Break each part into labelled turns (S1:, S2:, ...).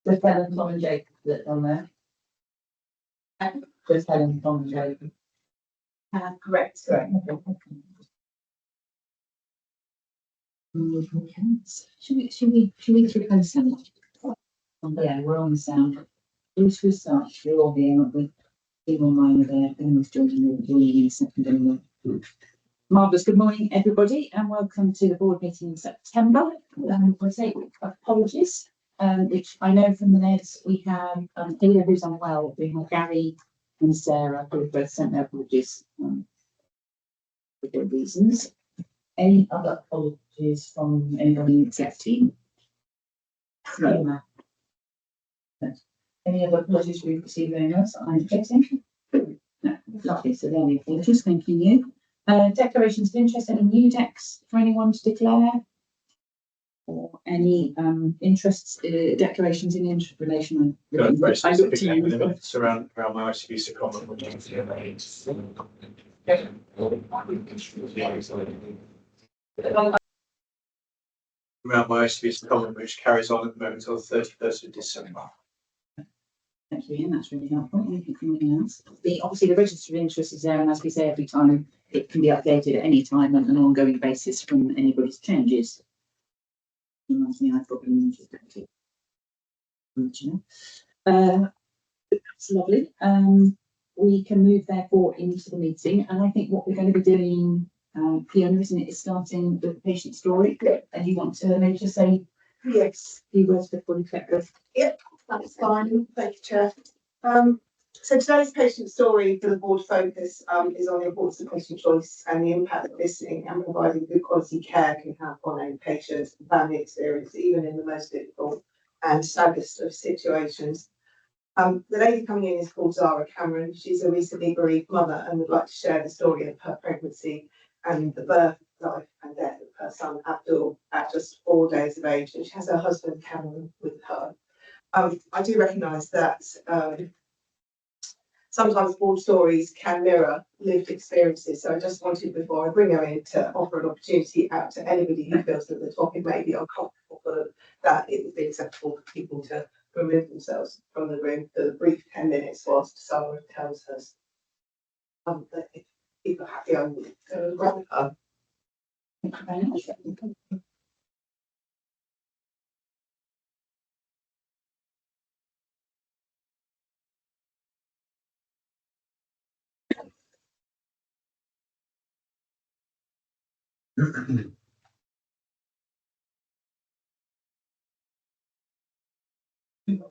S1: Just Helen, Tom and Jacob that's on there. Just Helen, Tom and Jacob.
S2: Correct.
S1: Correct.
S3: Should we through consent?
S1: Yeah, we're on the sound. Who's we start? We're all here, aren't we? People online are there, and we're joining in a second anyway. Marvellous. Good morning, everybody, and welcome to the board meeting in September. We'll take apologies, which I know from the NEDs we have Ada who's unwell, we have Gary and Sarah who have both sent their apologies for good reasons. Any other apologies from anyone in the exec team? No. Any other apologies we've received anyone else? I'm getting. No, lovely. So there we go. Just thanking you. Declarations of interest, any new decks for anyone to declare? Or any interests, declarations in relation?
S4: I look to you.
S5: Around my ICB around my ICB comment, which carries on at the moment until the 31st of December.
S1: Thank you, Ian. That's really helpful. Anything from anyone else? Obviously, the register of interest is there, and as we say every time, it can be updated at any time on an ongoing basis from anybody's changes. Reminds me, I've got an interest active. That's lovely. We can move therefore into the meeting, and I think what we're going to be doing, Fiona, isn't it, is starting with the patient story. And you want to maybe just say
S2: Yes,
S1: a few words before we check this?
S2: that's fine. Thank you, Chair. So today's patient story for the board focus is on the importance of patient choice and the impact that listening and providing good quality care can have on a patient's family experience, even in the most difficult and saddest of situations. The lady coming in is called Zara Cameron. She's a recently bereaved mother and would like to share the story of her pregnancy and the birth, life and death of her son Abdul at just 4 days of age. And she has her husband Cameron with her. I do recognise that sometimes board stories can mirror lived experiences. So I just wanted, before I bring her in, to offer an opportunity out to anybody who feels that the topic may be uncomfortable for them, that it would be acceptable for people to remove themselves from the room for the brief 10 minutes whilst someone tells us that if people are happy, I will go and grab her.
S1: Thank you very much.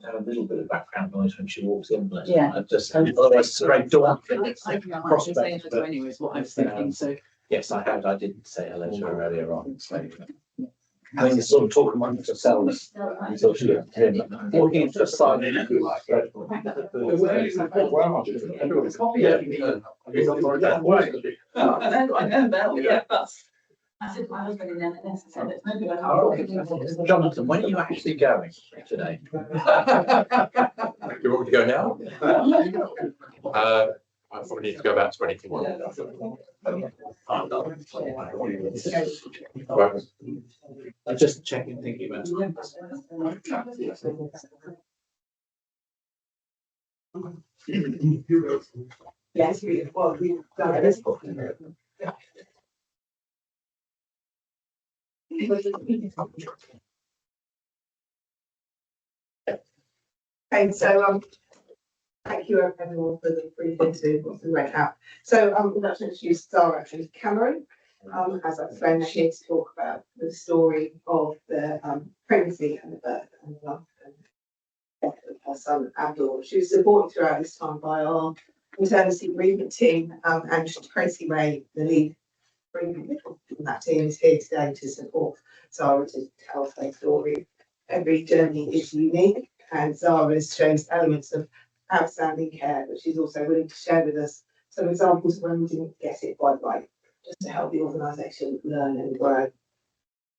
S5: Have a little bit of background noise when she walks in.
S1: Yeah.
S5: Otherwise it's a very daunting
S1: I think I might say hello anyway, is what I was thinking. So
S5: yes, I had. I did say hello to her earlier on. So I think it's sort of talking amongst yourselves until she gets in. Walking into a silent.
S1: I said my husband in there, and I said it's maybe
S5: Jonathan, when are you actually going today?
S6: You want me to go now? I probably need to go about 20 minutes.
S5: I'm just checking, thinking about
S2: Yes, we've done this book. Okay, so thank you everyone for the brief interview. What's the right out? So we'd like to introduce Zara and Cameron. As I explained, they're here to talk about the story of the pregnancy and the birth and the life and death of her son Abdul. She was supported throughout this time by our maternity bereavement team, and Tracy Ray, the lead bereavement from that team, is here today to support Zara to tell her story. Every journey is unique, and Zara shows elements of outstanding care, but she's also willing to share with us some examples of when we didn't get it quite right, just to help the organisation learn and grow.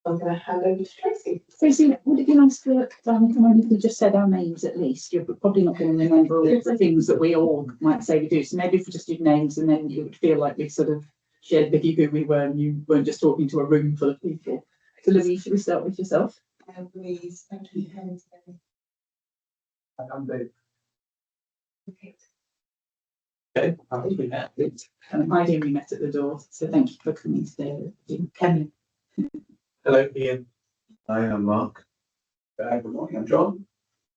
S2: I'm going to hand over to Tracy.
S1: Tracy, would it be nice to if we just said our names at least? You're probably not going to remember all the things that we all might say we do. So maybe if we just did names, and then you would feel like we sort of shared with you who we were, and you weren't just talking to a room full of people. So Louise, should we start with yourself?
S7: Louise, thank you.
S5: I'm the.
S1: Okay.
S5: Okay, I think we have it.
S1: And Heidi and we met at the door, so thank you for coming today. Kevin.
S5: Hello, Ian.
S4: Hi, I'm Mark.
S5: Good morning, I'm John.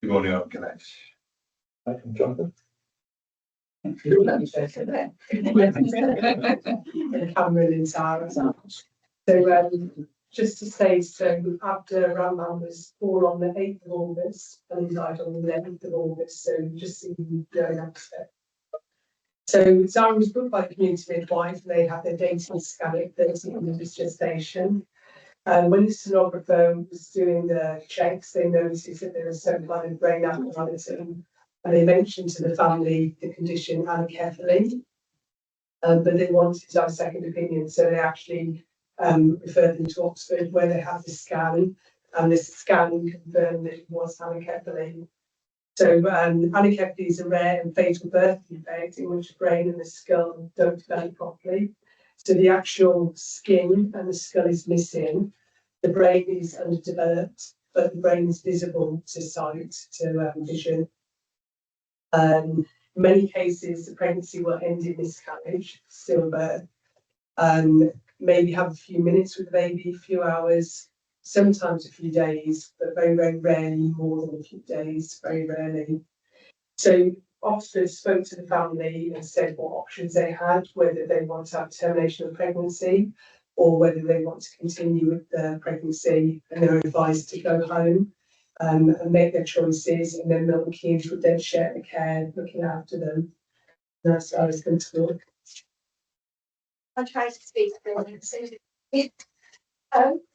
S4: Good morning, I'm Ganesh.
S5: Hi, I'm Jonathan.
S2: Cameron and Sarah. So, just to say, so after Ramban was born on the 8th of August and he died on the 11th of August, so just see you going up there. So Sarah was booked by the community midwife and they had their data scan at 13 in the gestation. And when the sonographer was doing the checks, they noticed that there was some kind of brain abnormality. And they mentioned to the family the condition anencephaly. But they wanted to have a second opinion, so they actually referred them to Oxford where they had the scan, and this scan confirmed that it was anencephaly. So anencephaly is a rare and fatal birth defect in which the brain and the skull don't develop properly. So the actual skin and the skull is missing. The brain is underdeveloped, but the brain is visible to sight, to vision. In many cases, the pregnancy will end in miscarriage, stillbirth, maybe have a few minutes with the baby, a few hours, sometimes a few days, but very, very rarely more than a few days, very rarely. So Oxford spoke to the family and said what options they had, whether they want to have termination of pregnancy or whether they want to continue with the pregnancy, and they're advised to go home. And make their choices, and then Milton Keynes would then share the care, looking after them. And that's how it's going to work.
S7: I tried to speak for them.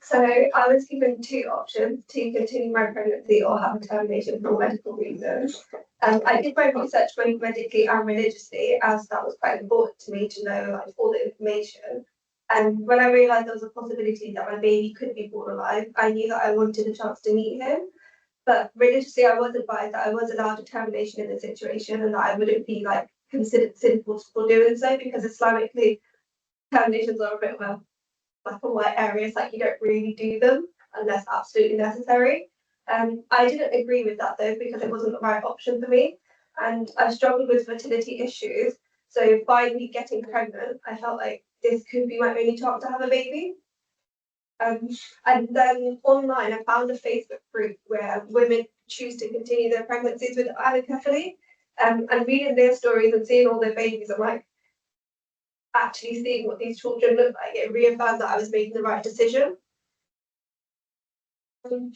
S7: So I was given two options: to continue my pregnancy or have a termination for medical reasons. I did my research both medically and religiously, as that was quite important to me to know like all the information. And when I realised there was a possibility that my baby could be born alive, I knew that I wanted a chance to meet him. But religiously, I was advised that I was allowed a termination in the situation and that I wouldn't be like considered sinful for doing so, because Islamically, terminations are a bit of a black and white area. It's like you don't really do them unless absolutely necessary. I didn't agree with that though, because it wasn't the right option for me. And I struggled with fertility issues. So finally getting pregnant, I felt like this could be my only chance to have a baby. And then online, I found a Facebook group where women choose to continue their pregnancies with anencephaly. And reading their stories and seeing all their babies, I'm like, actually seeing what these children look like, it reaffirmed that I was making the right decision. So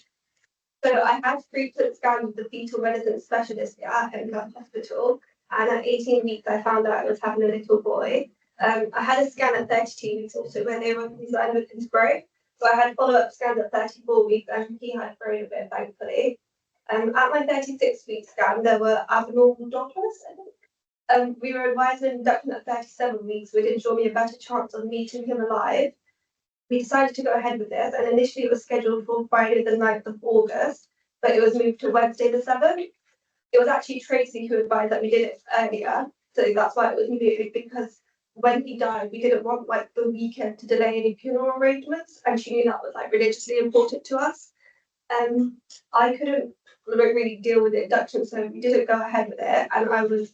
S7: I had frequent scans with the fetal medicine specialist at Edinburgh Hospital, and at 18 weeks, I found out I was having a little boy. I had a scan at 32 weeks also where they were concerned with his growth. So I had follow-up scans at 34 weeks and he had grown a bit, thankfully. At my 36-week scan, there were abnormal Doppler's, I think. We were advised an induction at 37 weeks, which ensured me a better chance of meeting him alive. We decided to go ahead with this, and initially it was scheduled for Friday the 9th of August, but it was moved to Wednesday the 7th. It was actually Tracy who advised that we did it earlier, so that's why it was moved, because when he died, we didn't want like the weekend to delay any funeral arrangements, and she knew that was like religiously important to us. I couldn't really deal with the induction, so we didn't go ahead with it, and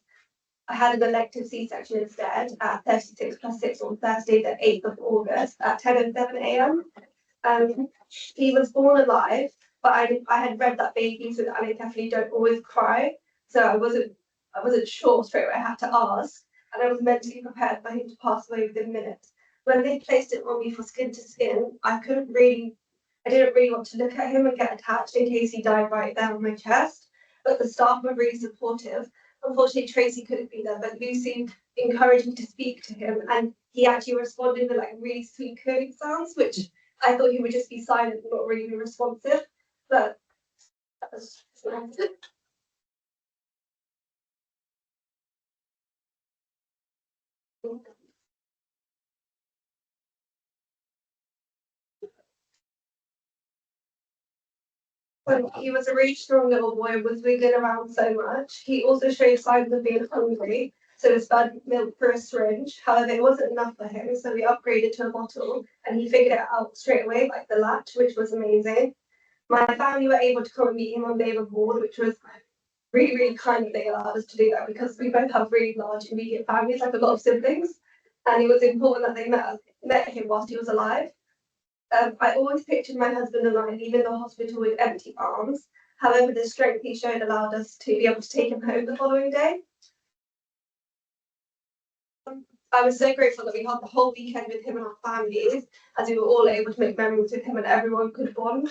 S7: I had an elective C-section instead at 36 plus 6 on Thursday, the 8th of August at 10:07 a.m. He was born alive, but I had read that babies with anencephaly don't always cry, so I wasn't sure straight away. I had to ask, and I was mentally prepared for him to pass away within minutes. When they placed it on me for skin to skin, I didn't really want to look at him and get attached in case he died right there on my chest. But the staff were really supportive. Unfortunately, Tracy couldn't be there, but Lucy encouraged me to speak to him, and he actually responded with like really sweet cooing sounds, which I thought he would just be silent and not really be responsive. But that was when he was a really strong little boy and was wiggling around so much. He also showed signs of being hungry, so he started milk for a syringe. However, it wasn't enough for him, so we upgraded to a bottle, and he figured it out straight away, like the latch, which was amazing. My family were able to come and meet him on Labour Board, which was really, really kind that they allowed us to do that because we both have really large immediate families, like a lot of siblings, and it was important that they met him whilst he was alive. I always pictured my husband and I leaving the hospital with empty arms. However, the strength he showed allowed us to be able to take him home the following day. I was so grateful that we had the whole weekend with him and our families, as we were all able to make memories with him and everyone could bond.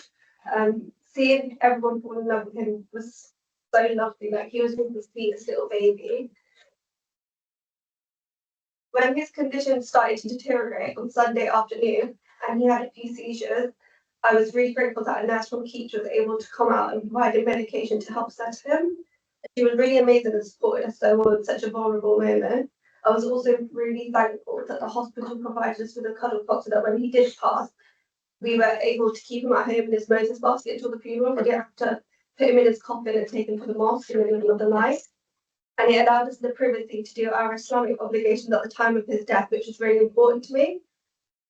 S7: Seeing everyone fall in love with him was so lovely. Like, he was really the sweetest little baby. When his condition started to deteriorate on Sunday afternoon and he had a few seizures, I was really grateful that a nurse from Keach was able to come out and provide him medication to help settle him. She was really amazing and supported us so well in such a vulnerable moment. I was also really thankful that the hospital provided us with a cuddle cot so that when he did pass, we were able to keep him at home in his Moses basket until the funeral. We didn't have to put him in his coffin and take him to the mosque in the middle of the night. And it allowed us the privacy to do our Islamic obligations at the time of his death, which was really important to me.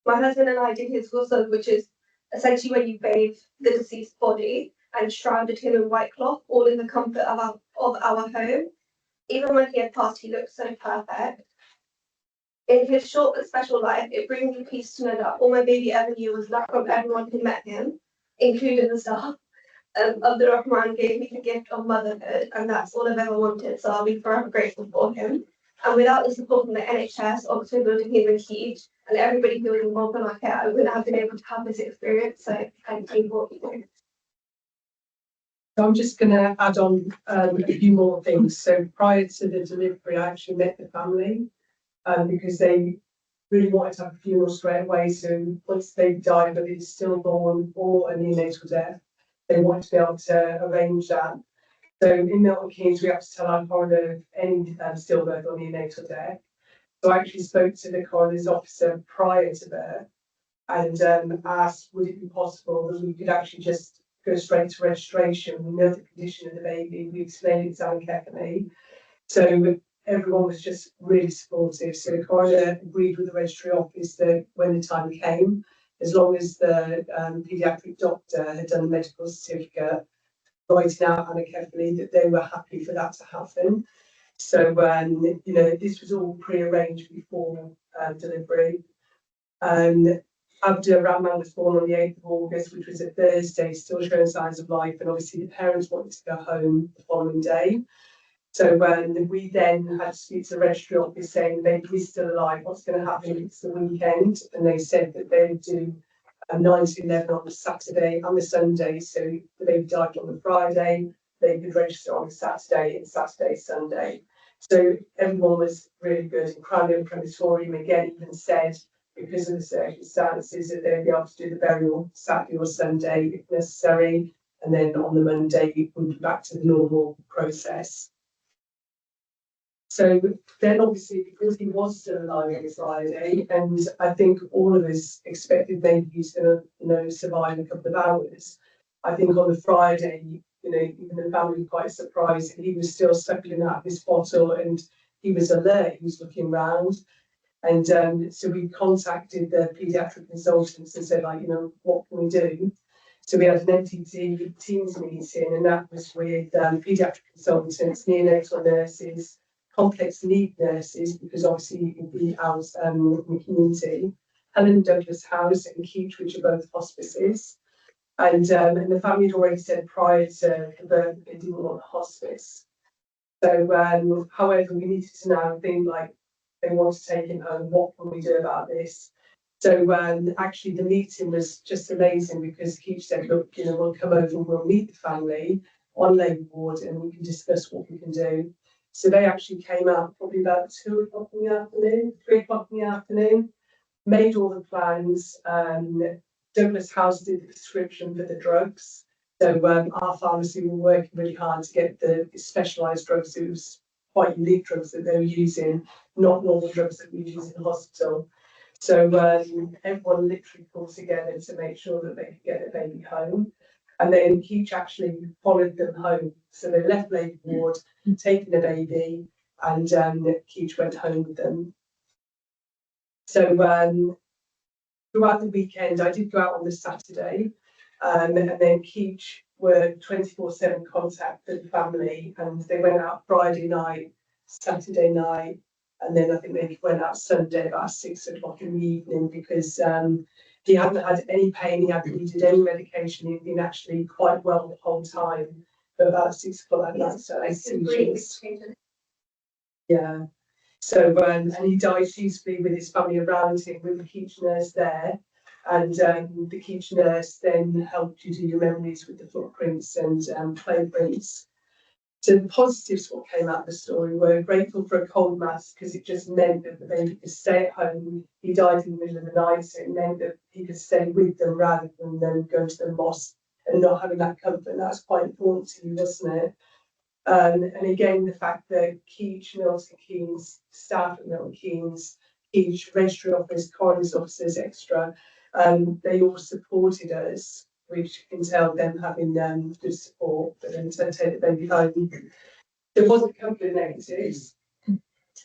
S7: My husband and I did his ghusl, which is essentially when you bathe the deceased body, and shrouded him in white cloth, all in the comfort of our home. Even when he had passed, he looked so perfect. In his short but special life, it brings me peace to know that all my baby ever knew was love from everyone who met him, including the staff. Abdul Rahman gave me the gift of motherhood, and that's all I've ever wanted, so I'll be forever grateful for him. And without the support from the NHS, Oxford Building here in Keach, and everybody who was involved in our care, I wouldn't have been able to have this experience, so thank you for everything.
S8: So I'm just going to add on a few more things. So prior to the delivery, I actually met the family because they really wanted to have a funeral straight away. So once they died, but it's stillborn or a neonatal death, they wanted to be able to arrange that. So in Milton Keynes, we have to tell our coroner of any stillbirth or neonatal death. So I actually spoke to the coroner's officer prior to birth and asked, would it be possible that we could actually just go straight to registration? We know the condition of the baby, we explained it to Alan carefully. So everyone was just really supportive. So the coroner agreed with the registry office that when the time came, as long as the paediatric doctor had done a medical certificate, writing out Anna carefully that they were happy for that to happen. So you know, this was all pre-arranged before delivery. Abdul Rahman was born on the 8th of August, which was a Thursday, still showing signs of life, and obviously the parents wanted to go home the following day. So we then had to speak to the registry office saying the baby is still alive, what's going to happen? It's the weekend, and they said that they would do 9 to 11 on the Saturday and the Sunday. So the baby died on the Friday, they could register on the Saturday and Saturday, Sunday. So everyone was really good. And Crown Hill Crematorium again even said, because of the circumstances, that they'd be able to do the burial Saturday or Sunday if necessary, and then on the Monday we'll be back to the normal process. So then obviously, because he was still alive on Friday, and I think all of us expected maybe he's going to survive a couple of hours, I think on the Friday, even the family were quite surprised that he was still suckling out of his bottle and he was alert, he was looking round. And so we contacted the paediatric consultants and said, what can we do? So we had an MTT Teams meeting, and that was with paediatric consultants, neonatal nurses, complex need nurses, because obviously it would be out in the community, Helen Douglas House and Keach, which are both hospices. And the family had already said prior to the birth that they didn't want a hospice. So, however, we needed to now think like, they want to take him home, what can we do about this? So actually the meeting was just amazing because Keach said, look, we'll come over and we'll meet the family on Labour Ward and we can discuss what we can do. So they actually came out probably about 2 o'clock in the afternoon, 3 o'clock in the afternoon, made all the plans. Douglas House did the prescription for the drugs. So our pharmacy were working really hard to get the specialised drugs. It was quite unique drugs that they were using, not normal drugs that we use in the hospital. So everyone literally pulled together to make sure that they could get the baby home. And then Keach actually followed them home. So they left Labour Ward, taking the baby, and Keach went home with them. So throughout the weekend, I did go out on the Saturday, and then Keach were 24/7 contact with the family, and they went out Friday night, Saturday night, and then I think they went out Sunday about 6 o'clock in the evening because he hadn't had any pain, he hadn't needed any medication, he'd been actually quite well the whole time. But about 6 o'clock at night, so seizures. Yeah. So and he died peacefully with his family around him, with the Keach nurse there. And the Keach nurse then helped you do your memories with the footprints and play prints. So the positives what came out of the story were grateful for a cold mask because it just meant that the baby could stay at home. He died in the middle of the night, so it meant that he could stay with them rather than them going to the mosque and not having that comfort. And that's quite important to you, wasn't it? And again, the fact that Keach, Milton Keynes, staff at Milton Keynes, Keach, registry office, coroner's officers, extra, they all supported us, which entailed them having good support, but then to take the baby home. There was a couple of negatives,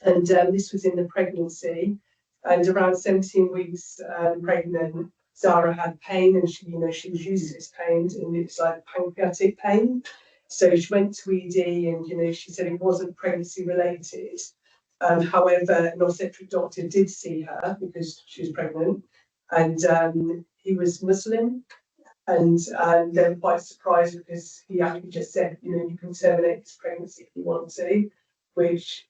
S8: and this was in the pregnancy, and around 17 weeks pregnant, Zara had pain, and she was used to this pain, and it's like pancreatic pain. So she went to ED, and she said it wasn't pregnancy related. However, an obstetric doctor did see her because she was pregnant, and he was Muslim, and they were quite surprised because he actually just said, you can terminate this pregnancy if you want to, which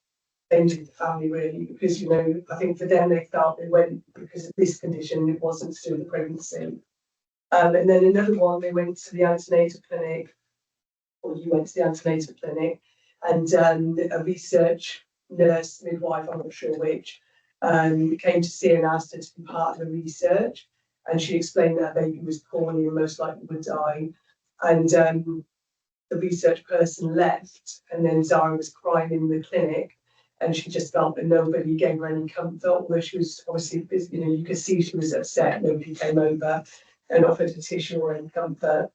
S8: ended the family really, because I think for them they felt they went because of this condition, it wasn't to do with the pregnancy. And then another one, they went to the antenatal clinic, or you went to the antenatal clinic, and a research nurse, midwife, I'm not sure which, came to see her and asked her to be part of the research. And she explained that her baby was poorly and most likely would die. And the research person left, and then Zara was crying in the clinic, and she just felt that nobody gave her any comfort, although she was obviously, you could see she was upset. Nobody came over and offered a tissue or any comfort.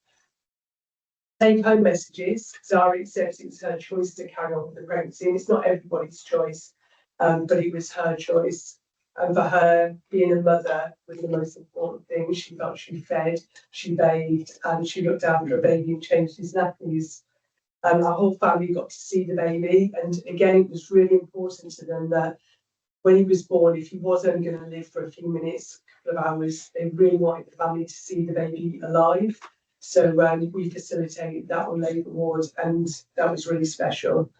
S8: Take home messages. Zara accepts it was her choice to carry on with the pregnancy, and it's not everybody's choice, but it was her choice. And for her, being a mother was the most important thing. She felt she fed, she bathed, and she looked after her baby and changed his nappies. And our whole family got to see the baby. And again, it was really important to them that when he was born, if he was only going to live for a few minutes, a couple of hours, they really wanted the family to see the baby alive. So we facilitated that on labour ward, and that was really special.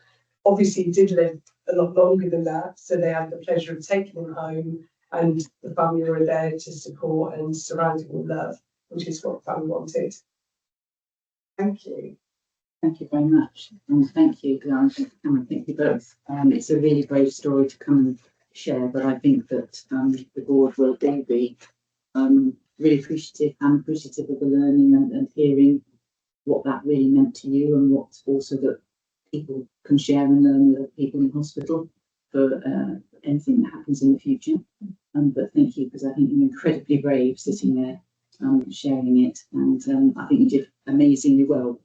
S8: Obviously, he did live a lot longer than that, so they had the pleasure of taking him home, and the family were there to support and surround him with love, which is what the family wanted. Thank you.
S1: Thank you very much, and thank you, Clara, and thank you both. It's a really brave story to come and share, but I think that the board will all be really appreciative of the learning and hearing what that really meant to you, and what also that people can share and learn with other people in hospital for anything that happens in the future. But thank you, because I think you're incredibly brave sitting there sharing it, and I think you did amazingly well.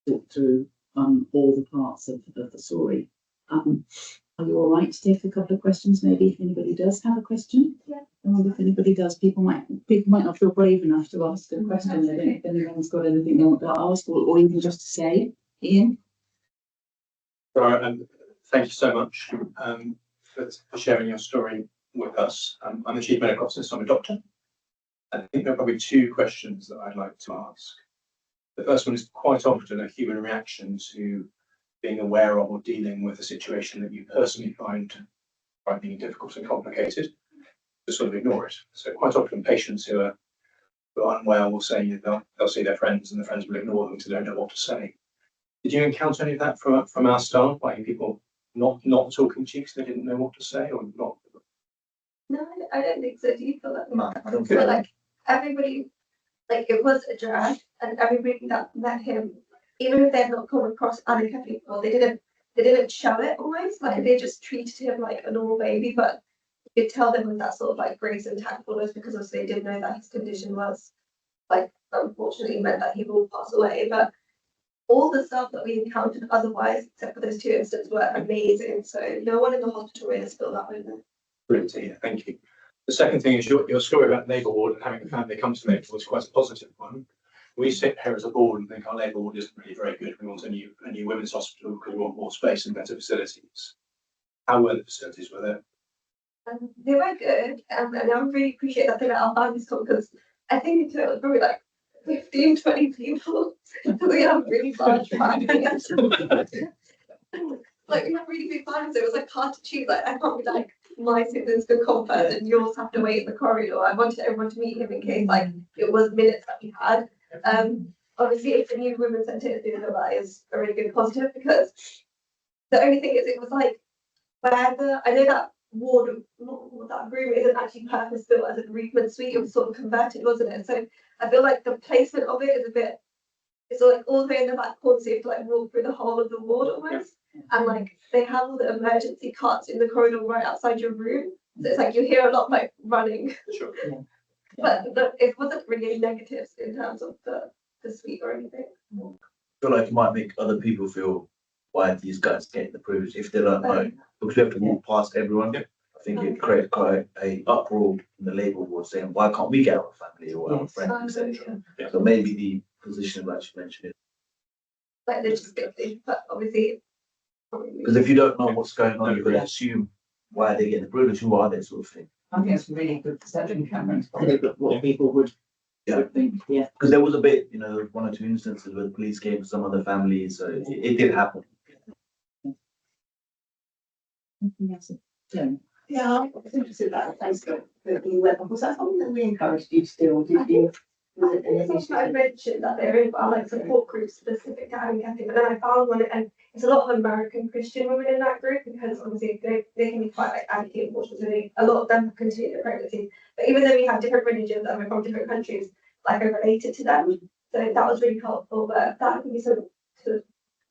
S1: Talk through all the parts of the story. Are you all right to take a couple of questions? Maybe if anybody does have a question.
S7: Yeah.
S1: I wonder if anybody does. People might not feel brave enough to ask a question. I don't know if anyone's got anything they want to ask, or even just to say. Ian.
S6: Thank you so much for sharing your story with us. I'm the Chief Medical Officer, so I'm a doctor. I think there are probably two questions that I'd like to ask. The first one is quite often a human reaction to being aware of or dealing with a situation that you personally find being difficult and complicated, to sort of ignore it. So quite often patients who are unwell will say they'll see their friends, and the friends will ignore them because they don't know what to say. Did you encounter any of that from our staff, like people not talking to you because they didn't know what to say, or not?
S7: No, I don't think so. Do you feel that?
S5: No, I don't
S7: But
S5: feel
S7: like everybody, like it was a drag, and everybody that met him, even if they had not come across Annika people, they didn't show it almost. Like they just treated him like a normal baby, but you could tell them with that sort of like grace and tactfulness, because obviously they didn't know that his condition was like unfortunately meant that he will pass away. But all the stuff that we encountered otherwise, except for those two incidents, were amazing. So no one in the hospital really has felt that way.
S6: Brilliant to hear. Thank you. The second thing is your story about labour ward and having a family come to labour was quite a positive one. we sit here as a board and think our Labour board isn't really very good. We want a new women's hospital because we want more space and better facilities. How were the facilities? Were there?
S7: They were good, and I really appreciate that thing at our family school because I think it was probably like 15, 20 people. So we have really large families. Like we have really big families, so it was like hard to choose. Like I can't be like my siblings can come first and yours have to wait in the corridor. I wanted everyone to meet him in case like it was minutes that we had. Obviously if the new women's centre is doing that is a really good positive because the only thing is it was like where I know that that room isn't actually purpose built as a bereavement suite, it was sort of converted, wasn't it? So I feel like the placement of it is a bit, it's like all the way in the back corner, so you have to like walk through the whole of the ward almost. And like they have all the emergency carts in the corridor right outside your room. So it's like you hear a lot like running.
S6: Sure.
S1: Yeah.
S7: But it wasn't really any negatives in terms of the suite or anything.
S5: I feel like it might make other people feel why are these guys getting the privilege if they don't know, because we have to walk past everyone.
S6: Yeah.
S5: I think it created quite a uproar in the Labour board saying, why can't we get our family or our
S1: Yes.
S5: friends, etc.
S6: Yeah.
S5: So maybe the position of actually mentioning it.
S7: Like logistically, but obviously.
S5: Because if you don't know what's going on, you're going to assume why are they getting the privilege, who are they, sort of thing.
S1: I think it's really good perception cameras, probably what people would think, yeah.
S5: Because there was a bit, you know, one or two instances where the police came to some other families, so it did happen.
S1: Anything else? Joan?
S2: Yeah, I was interested about Facebook, the web. Was that something that we encouraged you to do, or did you? Was it an
S7: It's also I
S2: initiative?
S7: mentioned that there is like support groups specific to Annie Cathy, but then I found one and it's a lot of American Christian women in that group because obviously they can be quite like anti-abortion, so a lot of them continue their pregnancy. But even though we have different religions and we're from different countries, like are related to them. So that was really helpful. But that could be something to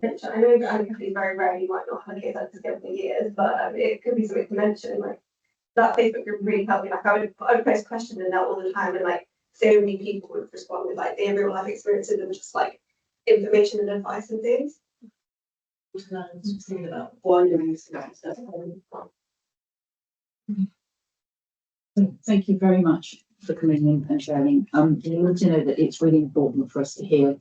S7: mention. I know that Annie Cathy very rarely might not have a case like this again for years, but it could be something to mention. Like that Facebook group really helped me. Like I would post questions in that all the time and like so many people would respond with like their real life experiences and just like information and advice and things.
S2: Something about wandering stuff.
S1: Thank you very much for coming in and sharing. You need to know that it's really important for us to hear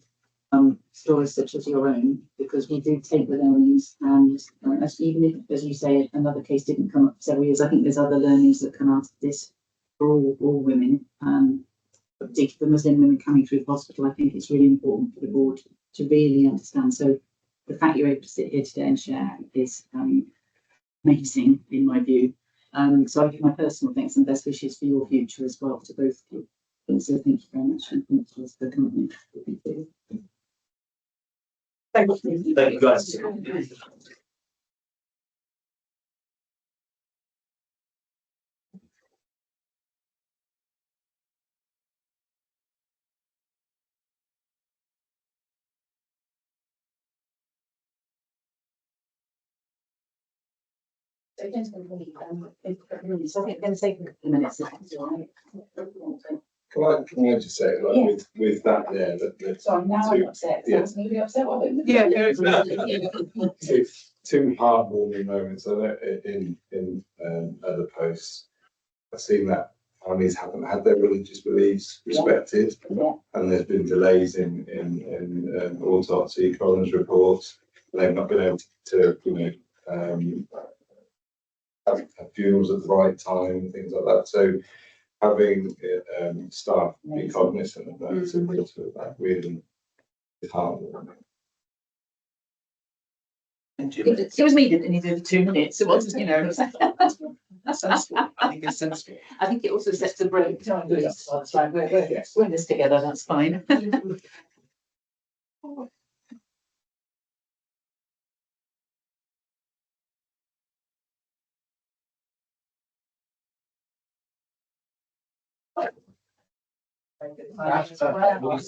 S1: stories such as your own, because we do take the learnings and as even if, as you say, another case didn't come up for several years, I think there's other learnings that come out of this for all women, particularly the Muslim women coming through the hospital. I think it's really important for the board to really understand. So the fact you're able to sit here today and share is amazing in my view. So I give my personal thanks and best wishes for your future as well to both of you. So thank you very much and thank you for coming in.
S2: Thank you.
S5: Thank you, guys.
S1: So gentlemen, so I think I'm going to say for a minute. So that's all right.
S4: Can I just say, like,
S1: Yeah.
S4: with that there, that
S1: Sorry, now I'm upset.
S4: Yeah.
S1: Sounds maybe upset. Well,
S2: Yeah,
S4: two heartwarming moments. I know in other posts, I've seen that families haven't had their religious beliefs respected,
S1: Yeah.
S4: and there's been delays in autopsy, coroner's reports. They've not been able to have funerals at the right time and things like that. So having staff be cognizant of that, that really is heartwarming.
S1: It was me that needed 2 minutes. It wasn't, you know.
S6: That's sensible. I think it's sensible.
S1: I think it also sets a break. That's right. We're in this together. That's fine.